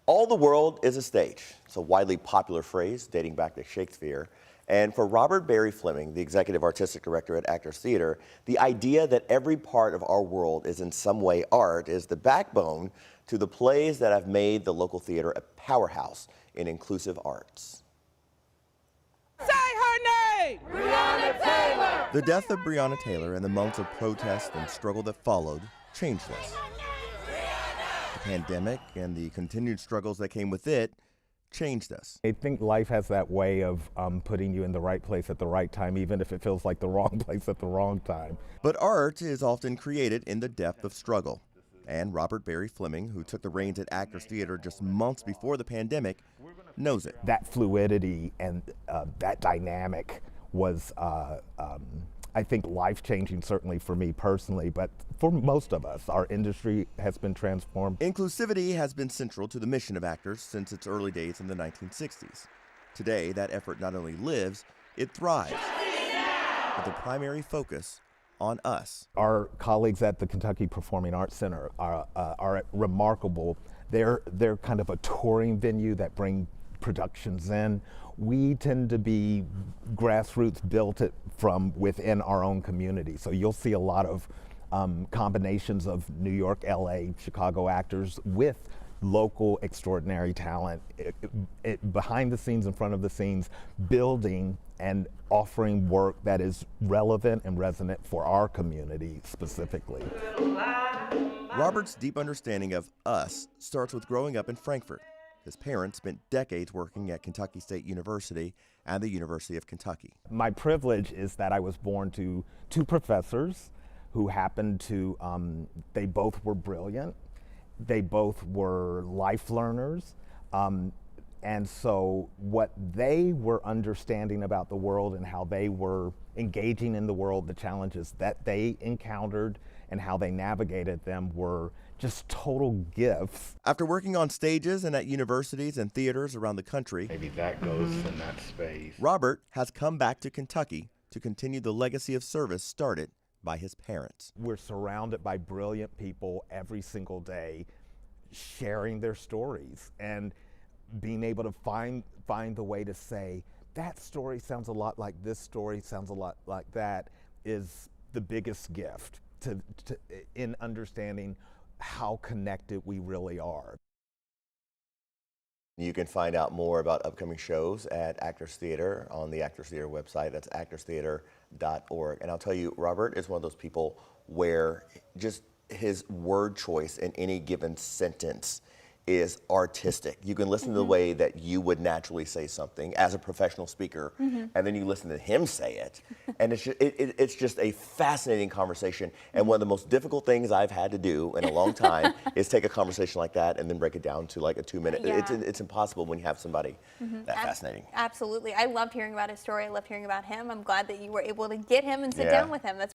All the world is a stage. It's a widely popular phrase dating back to Shakespeare. And for Robert Barry Fleming, the executive artistic director at Actors Theater, the idea that every part of our world is in some way art is the backbone to the plays that have made the local theater a powerhouse in inclusive arts. Say her name! Breonna Taylor! The death of Breonna Taylor and the months of protest and struggle that followed changed this. The pandemic and the continued struggles that came with it changed us. I think life has that way of putting you in the right place at the right time, even if it feels like the wrong place at the wrong time. But art is often created in the depth of struggle. And Robert Barry Fleming, who took the reins at Actors Theater just months before the pandemic, knows it. That fluidity and that dynamic was, I think, life-changing, certainly for me personally, but for most of us. Our industry has been transformed. Inclusivity has been central to the mission of Actors since its early days in the 1960s. Today, that effort not only lives, it thrives, with the primary focus on us. Our colleagues at the Kentucky Performing Arts Center are remarkable. They're kind of a touring venue that bring productions in. We tend to be grassroots built from within our own community. So you'll see a lot of combinations of New York, LA, Chicago actors with local extraordinary talent behind the scenes, in front of the scenes, building and offering work that is relevant and resonant for our community specifically. Robert's deep understanding of us starts with growing up in Frankfort. His parents spent decades working at Kentucky State University and the University of Kentucky. My privilege is that I was born to two professors who happened to, they both were brilliant. They both were life learners. And so what they were understanding about the world and how they were engaging in the world, the challenges that they encountered and how they navigated them were just total gifts. After working on stages and at universities and theaters around the country, maybe that goes in that space. Robert has come back to Kentucky to continue the legacy of service started by his parents. We're surrounded by brilliant people every single day sharing their stories, and being able to find the way to say, that story sounds a lot like this story, sounds a lot like that, is the biggest gift in understanding how connected we really are. You can find out more about upcoming shows at Actors Theater on the Actors Theater website. That's actorstheater.org. And I'll tell you, Robert is one of those people where just his word choice in any given sentence is artistic. You can listen to the way that you would naturally say something as a professional speaker, and then you listen to him say it, and it's just a fascinating conversation. And one of the most difficult things I've had to do in a long time is take a conversation like that and then break it down to like a 2-minute. Yeah. It's impossible when you have somebody that fascinating. Absolutely. I loved hearing about his story. I loved hearing about him. I'm glad that you were able to get him and sit Yeah. down with him. That's